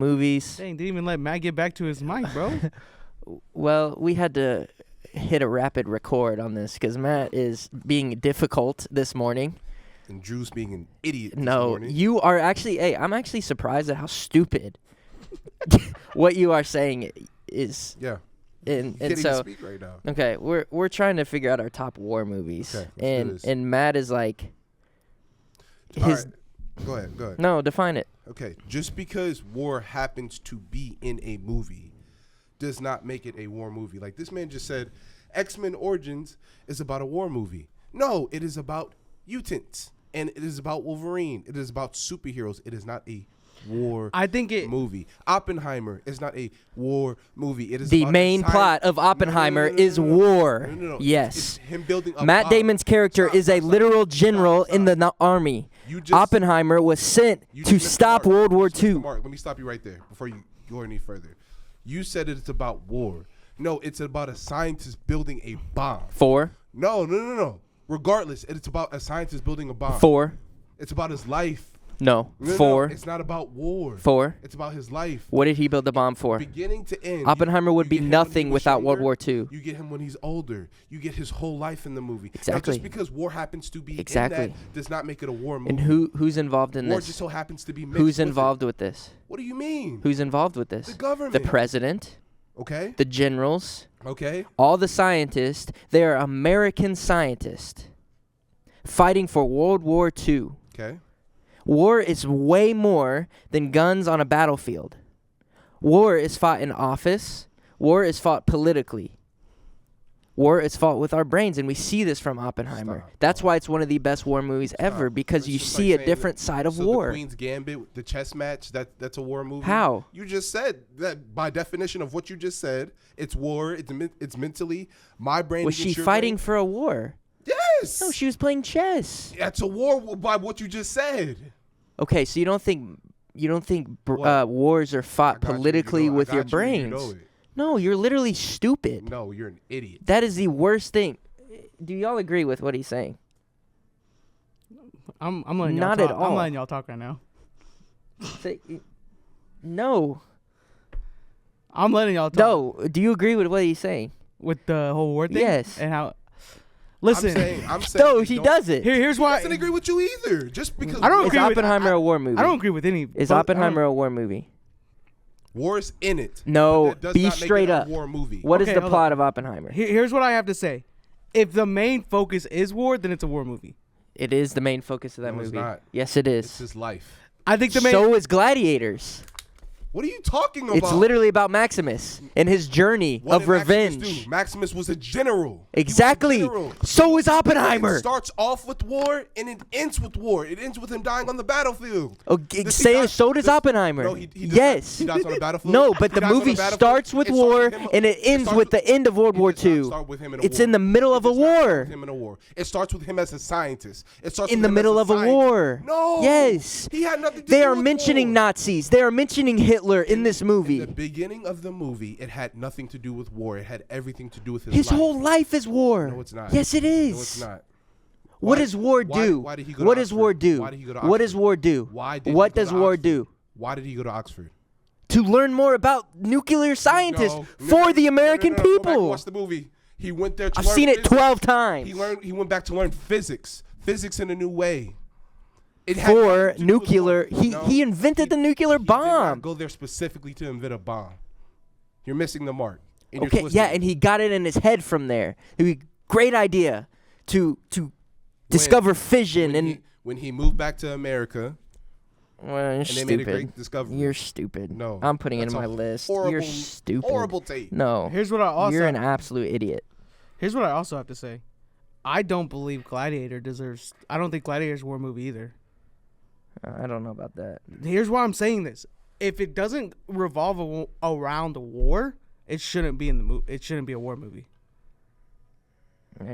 movies. Dang, didn't even let Matt get back to his mic, bro. Well, we had to hit a rapid record on this because Matt is being difficult this morning. And Drew's being an idiot this No, morning. you are actually. Hey, I'm actually surprised at how stupid what you are saying is. Yeah. And You can't so even speak right now. okay, we're trying to figure out our top war movies, Okay, let's do this. and Matt is like his. All right. Go ahead. No, define it. Okay. Just because war happens to be in a movie does not make it a war movie. Like this man just said, X-Men Origins is about a war movie. No, it is about mutants. And it is about Wolverine. It is about superheroes. It is not a war movie. Oppenheimer is not a war movie. It is The about main plot of Oppenheimer is war. No. Yes. It's him building a Matt bomb. Damon's character Stop, is a stop, literal stop, general stop, in the stop. army. You just- Oppenheimer was sent You to just missed the stop mark. World War You just missed the II. mark. Let me stop you right there before you go any further. You said it's about war. No, it's about a scientist building a bomb. 4. No. Regardless, it's about a scientist building a bomb. 4. It's about his life. No. No, 4. it's not about war. 4. It's about his life. What did he build the bomb for? Beginning to end. Oppenheimer would you be get him when nothing he was without World younger. War II. You get him when he's older. You get his whole life in the movie. Now, Exactly. just because war happens to be Exactly. in that does not make it a war movie. And who's involved in war this? just so happens to be mixed Who's with it. involved with this? What do you mean? Who's involved with this? The government. The president, Okay. the generals, Okay. all the scientists. They are American scientists fighting for World War II. Okay. War is way more than guns on a battlefield. War is fought in office. War is fought politically. War is fought with our brains, and we see this from Oppenheimer. Stop. That's why it's one of the best war movies ever, because It's you just see like a saying different that- side of so war. The Queen's Gambit, the chess match, that's a war movie. How? You just said that by definition of what you just said. It's war. It's mentally. My brain. Was she against your fighting brain. for a war? Yes. No, she was playing chess. That's a war by what you just said. Okay, so you don't think What? wars are I fought got you. politically You know, I with your got you. You brains? know it. No, you're literally stupid. No, you're an idiot. That is the worst thing. Do y'all agree with what he's saying? I'm letting y'all Not talk. at all. I'm letting y'all talk right now. No. I'm letting y'all talk. No. Do you agree with what he's saying? With the whole war thing? Yes. And how... Listen. I'm saying. No, they he don't- doesn't. Here's He why... doesn't agree with you either. Just because I don't Is agree with- Oppenheimer a war movie? I don't agree with any... Is but I Oppenheimer don't- a war movie? war's in it. No, but that does be not make it straight a up. War movie. What is Okay, the hold plot on. of Oppenheimer? Here's what I have to say. If the main focus is war, then it's a war movie. It is the main focus of that No, it's movie. not. Yes, it It's is. his life. I think the main... So is Gladiators. What are you talking about? It's literally about Maximus and his journey What of did Maximus revenge. do? Maximus was a general. He was a Exactly. general. So is Oppenheimer. It starts off with war and it ends with war. It ends with him dying on the battlefield. Okay, Does he say die- so does Oppenheimer. No, he does yes. Not. He dies on the battlefield. No, but He the dies on movie battlefield. starts with It starts war with him- and it ends starts with the end of World War It does not II. start with him in a It's war. in the middle of It a does not start war. with him in a war. It starts with him as a scientist. It starts In with the him middle as of a scientist. war. No. Yes. He had nothing to They do are with mentioning war. Nazis. They are mentioning Hitler in this movie. In the beginning of the movie, it had nothing to do with war. It had everything to do with his His life. whole life is war. No, it's not. Yes, it is. No, it's not. What Why- does war why- do? why did he go to What does war Oxford? do? Why did he go to What does Oxford? war do? Why did What he go does to war Oxford? do? Why did he go to Oxford? To learn more about nuclear scientists No, for no, the American no, Go back and people. watch the movie. He went there to I've learn seen it physics. 12 times. He went back to learn physics in a new way. It had For nothing to do with nuclear, war. he No, invented the nuclear He did not bomb. go there specifically to invent a bomb. You're missing the mark. And you're Okay, twisting yeah, it. and he got it in his head from there. Great idea to discover fission and. When he moved back to America, Well, you're and they made a stupid. great discovery. You're stupid. No, I'm putting it in that's my a list. horrible, You're stupid. horrible take. No. Here's what I also You're an absolute idiot. Here's what I also have to say. I don't believe Gladiator deserves. I don't think Gladiator's a war movie either. I don't know about that. Here's why I'm saying this. If it doesn't revolve around a war, it shouldn't be in the movie. It shouldn't be a war movie.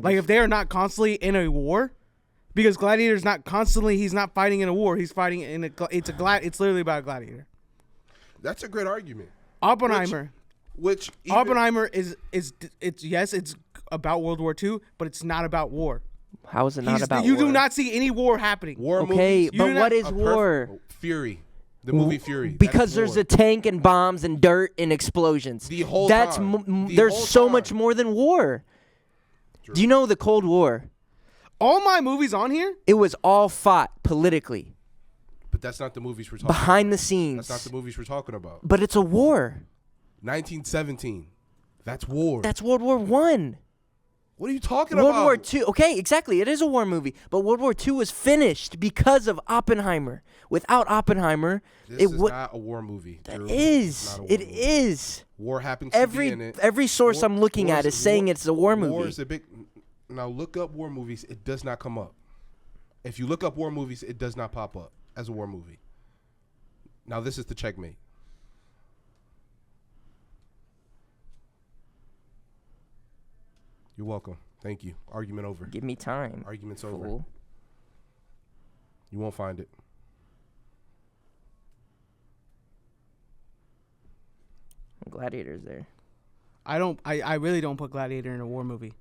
Like if they are not constantly in a war, because Gladiator's not constantly. He's not fighting in a war. He's fighting in a. It's literally about a gladiator. That's a great argument. Oppenheimer. Which even, Oppenheimer is it's about World War II, but it's not about war. How is it not about You war? do not see any war happening. war Okay, movies, but do what not- is a war? Fury. The movie Fury. Because That's there's war. a tank and bombs and dirt and explosions. The whole That's time. The there's whole so time. much more than war. Do you know the Cold War? All my movies on here. It was all fought politically But that's not the movies we're talking behind the about. scenes. That's not the movies we're talking about. But it's a war. 1917. That's war. That's World War One. What are you talking World about? War II. Okay, exactly. It is a war movie. But World War II was finished because of Oppenheimer. Without Oppenheimer, This it is would. not a war movie. Drew. It It's is. not a war It movie. is. War happens to be in it. Every source I'm looking at is saying it's a war movie. War is a big. Now look up war movies. It does not come up. If you look up war movies, it does not pop up as a war movie. Now this is the checkmate. You're welcome. Thank you. Argument over. Give me time. Argument's over. Fool. You won't find it. Gladiator's there. I really don't put Gladiator in a war movie.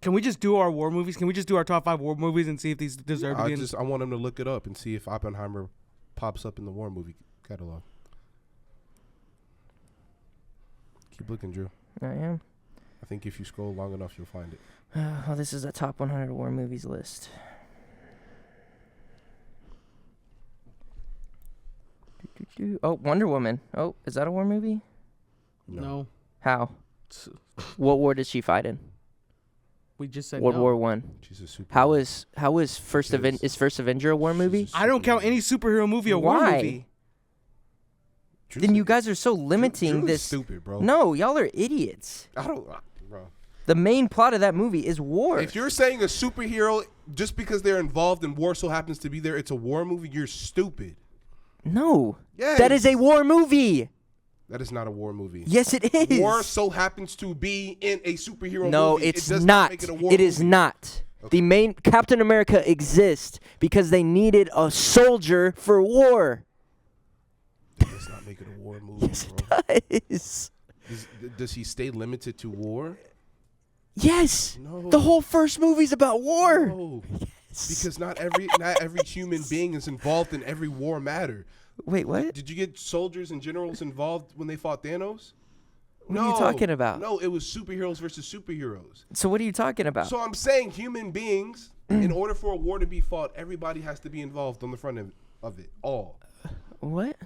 Can we just do our war movies? Can we just do our top 5 war movies and see if these deserve to be in? I want him to look it up and see if Oppenheimer pops up in the war movie catalog. Keep looking, Drew. I am. I think if you scroll long enough, you'll find it. Oh, this is a top 100 war movies list. Oh, Wonder Woman. Oh, is that a war movie? No. How? What war did she fight in? We just said World no. War One. She's a super. How is First Because is First Avenger a war she's movie? a I don't count any superhero movie a war Why? movie. Drew's Then a- you guys are so limiting Drew is this. stupid, bro. No, y'all are idiots. I don't, bro. The main plot of that movie is war. If you're saying a superhero just because they're involved in war so happens to be there, it's a war movie. You're stupid. No. Yes. That is a war movie. That is not a war movie. Yes, it is. War so happens to be in a superhero No, movie. it's it does not. make it a war It is movie. not. The main Captain America exists because they needed a soldier for war. It does not make it a war movie, Yes, bro. it does. Does he stay limited to war? Yes. No. The whole first movie's about war. No. Because not every human being is involved in every war matter. Wait, what? Did you get soldiers and generals involved when they fought Thanos? What are you talking about? No, it was superheroes versus superheroes. So what are you talking about? So I'm saying human beings, in order for a war to be fought, everybody has to be involved on the front of it, all. What?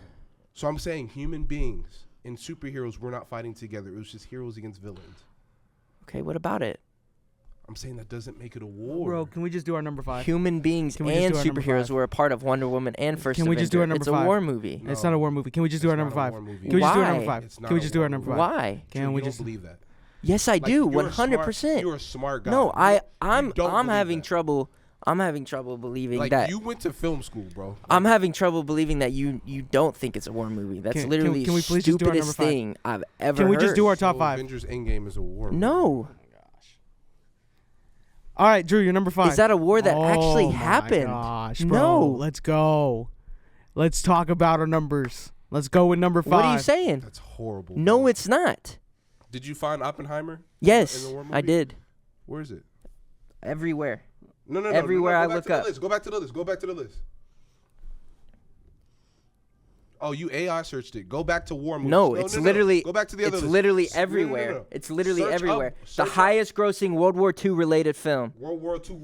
So I'm saying human beings and superheroes were not fighting together. It was just heroes against villains. Okay, what about it? I'm saying that doesn't make it a war. Bro, can we just do our number 5? Human beings Can we just and do our number superheroes 5? were a part of Wonder Woman and First Can we just do Avenger. our number It's a 5? war movie. No. It's not a war movie. Can we just do our It's number not a 5? war movie. Can we just do our Why? number 5? It's Can not we a just do war our number movie. 5? Why? Can Drew, we you just don't believe that? Yes, I Like, do. you're a 100%. You're a smart guy. No, You I'm don't believe having that. trouble. I'm having trouble believing Like that. you went to film school, bro. I'm having trouble believing that you don't think it's a war movie. That's Can literally we the please just do our stupidest number 5? thing I've ever Can we heard. just do our So top 5? Avengers Endgame is a war movie. No. All right, Drew, your number 5. Is that a war that actually Oh happened? My gosh, bro. No. Let's go. Let's talk about our numbers. Let's go with number 5. What are you saying? That's horrible. No, bro. it's not. Did you find Oppenheimer? Yes, in the war I movie? did. Where is it? Everywhere. No. Everywhere I Go back look to the up. list. Go back to the list. Go back to the list. Oh, you AI searched it. Go back to war movies. No, it's literally. Go back to the other It's list. literally No, no, no, everywhere. no. It's literally Search up- everywhere. The search up- highest grossing World War II related film. World War II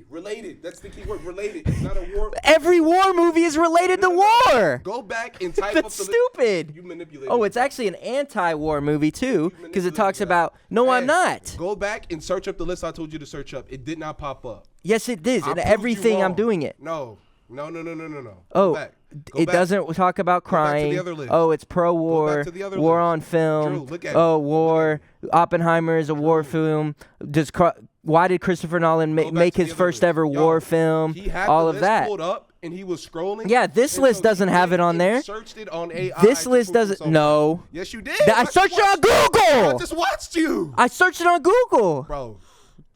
related. That's the key word. Related. It's not a war. Every war movie is related No, to no, no. war. Go back and type That's up the stupid. You manipulated. Oh, it's actually an anti-war movie too, because it manipulated talks that. about. No, I'm Hey, not. Go back and search up the list I told you to search up. It did not pop up. Yes, it is. I And proved you everything I'm wrong. doing it. No. No. Go Oh, back. Go it back. doesn't talk about Go back to the crying. other list. Oh, it's pro-war. to the other War list. on film. Drew, look at oh, it. war. Oppenheimer is a war film. Why did Christopher Nolan Go back make to the his other first list. ever Yo, war film? He had All the of list that. pulled up and he was scrolling. Yeah, this and list so doesn't he have went it on and there. Searched it on AI. This to list prove doesn't. himself. No. Yes, you did. I searched it on Google. I just watched you, I searched it on Google. bro.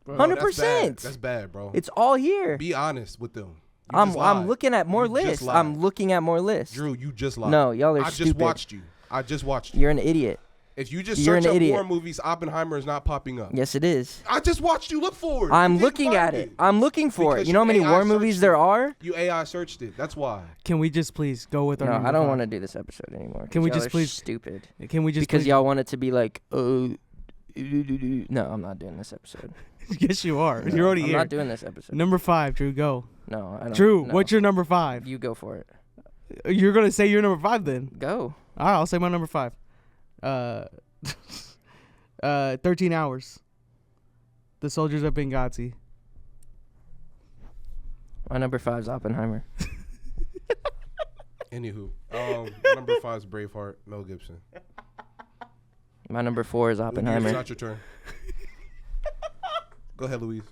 100%. That's bad, bro. It's all here. Be honest with them. You I'm just lied. looking at more You just lists. lied. I'm looking at more lists. Drew, you just lied. No, y'all are I just stupid. watched you. I just watched you. You're an idiot. If you just You're search an up idiot. war movies, Oppenheimer is not popping up. Yes, it is. I just watched you look for it. I'm You didn't looking find at it. I'm looking for Because it. You know how many AI war movies searched there it. are? You AI searched it. That's why. Can we just please go with our No, number I don't five? want to do this episode anymore. Can we 'cause just y'all are please- stupid? Can we just Because please- y'all want it to be like, oh, no, I'm not doing this episode. Yes, you are. No, You're already I'm here. not doing this episode. Number 5, Drew. Go. No, I don't. Drew, no. what's your number 5? You go for it. You're gonna say your number 5 then. Go. All right, I'll say my number 5. 13 Hours. The Soldiers of Benghazi. My number 5 is Oppenheimer. Anywho, number 5 is Braveheart, Mel Gibson. My number 4 is It's Oppenheimer. not your turn. Go ahead, Louise.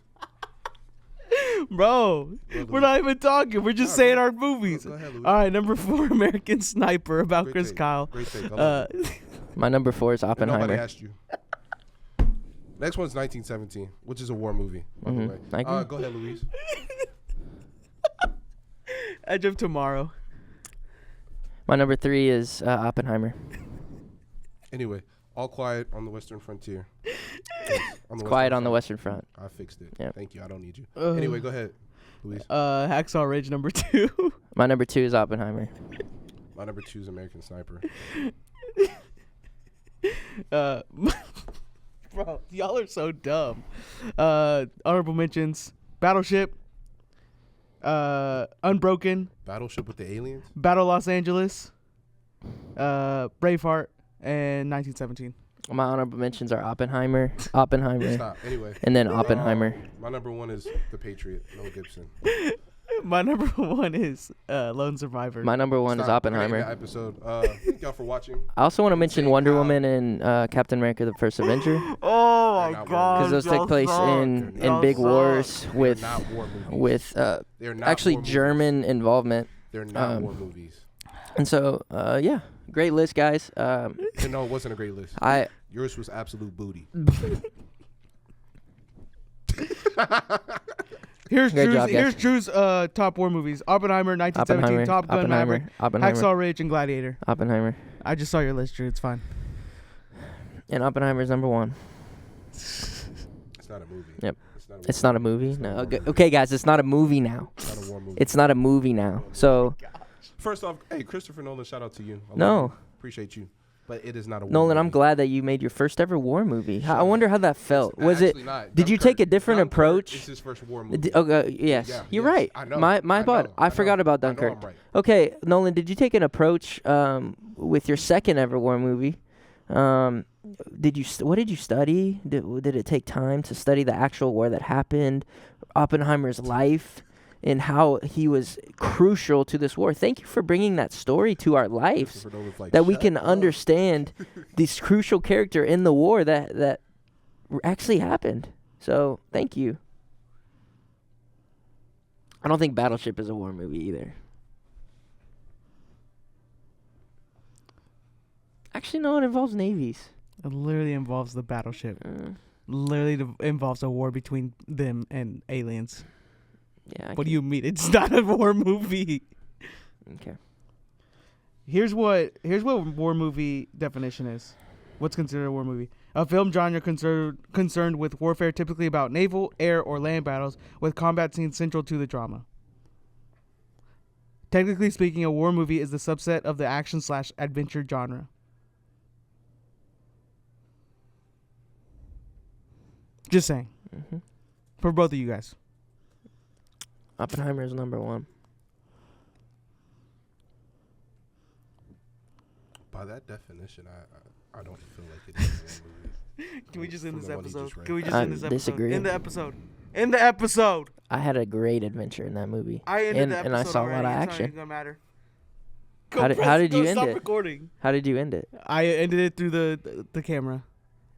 Bro, we're not even talking. We're just Nah, saying bro. our movies. Go ahead, Louise. All right, number 4, American Sniper, about Great Chris take. Kyle. Great take. I love it. My number 4 is And nobody Oppenheimer. asked you. Next one's 1917, which is a war movie, by the way. I agree. Go ahead, Louise. Edge of Tomorrow. My number 3 is Oppenheimer. Anyway, All Quiet on the Western Frontier. It's quiet on the Western Front. I fixed it. Yep. Thank you. I don't need you. Uh, Anyway, go ahead, Louise. Hacksaw Ridge, number 2. My number 2 is Oppenheimer. My number 2 is American Sniper. Bro, y'all are so dumb. Honorable mentions: Battleship, Unbroken, Battleship with the aliens. Battle Los Angeles, Braveheart, and 1917. My honorable mentions are Oppenheimer, Stop. Anyway. and then Oppenheimer. My number 1 is The Patriot, Mel Gibson. My number 1 is Lone Survivor. My number 1 is Stop. We're gonna end the Oppenheimer. episode. Thank y'all for watching. I also want to mention Saying Wonder how- Woman and Captain America: The First Avenger, Oh They're my not god! because those y'all take place suck. in Y'all big suck. wars They're with not war movies. They're not actually war movies. German involvement. They're not um, war movies. And so, yeah, great list, guys. And no, it wasn't a great list. Yours was absolute booty. Here's Great Drew's, job, guys. here's Drew's top war movies: Oppenheimer, 1917, Oppenheimer, Top Gun, Maverick, Oppenheimer, Hacksaw Ridge, and Gladiator. Oppenheimer, I just saw your list, Drew. It's fine. and Oppenheimer's number 1. It's not a movie. Yep. It's not a movie. It's not a movie. It's not a No. war Okay, movie. okay, guys, it's not a movie now. It's not a war movie. It's not a movie now. So First off, hey, Christopher Nolan, shout out to you. I love No. you. Appreciate you. But it is not a war Nolan, I'm movie. glad that you made your first ever war movie. Shut I wonder up. how that felt. It's Was it? actually not. Did you Dunkirk- take a different Dunkirk approach? is his first war movie. Yes, Yeah, you're yes, right. I know. My I bad. know, I forgot know. about I know Dunkirk. I'm right. Okay, Nolan, did you take an approach with your second ever war movie? Did you what did you study? Did it take time to study the actual war that happened, Oppenheimer's life, and how he was crucial to this war? Thank you for bringing that story to our lives, Christopher Nolan's like, that we "Shut can up." understand this crucial character in the war that actually happened. So thank you. I don't think Battleship is a war movie either. Actually, no, it involves navies. It literally involves the battleship. Uh, Literally involves a war between them and aliens. yeah. What do you mean? It's not a war movie. Okay. Here's what war movie definition is. What's considered a war movie? A film genre concerned with warfare, typically about naval, air, or land battles, with combat scenes central to the drama. Technically speaking, a war movie is the subset of the action/adventure genre. Just saying. Mm-hmm. For both of you guys. Oppenheimer is number 1. By that definition, I don't feel like it is a war movie. Can we just end From this the one he episode? just read. Can we just I end this episode? disagree. End the episode. End the episode. I had a great adventure in that movie. I ended and, the episode and I saw already. a lot of It's not action. even gonna matter. How did you end stop it? recording. How did you end it? I ended it through the camera,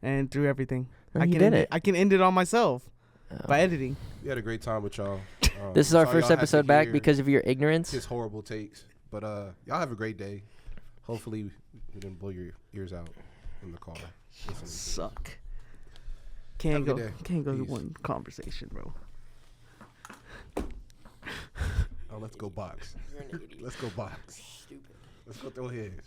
and through everything. No, I you can did end it. I can end it on myself Oh. by editing. We had a great time with y'all. This is our sorry first y'all had to episode back hear because of your ignorance. his horrible takes. But y'all have a great day. Hopefully we didn't blow your ears out in the car. listening to it. Suck. Have a good day. Can't go to Peace. one conversation, bro. Oh, let's go box. Let's go box. Stupid. Let's go throw hands.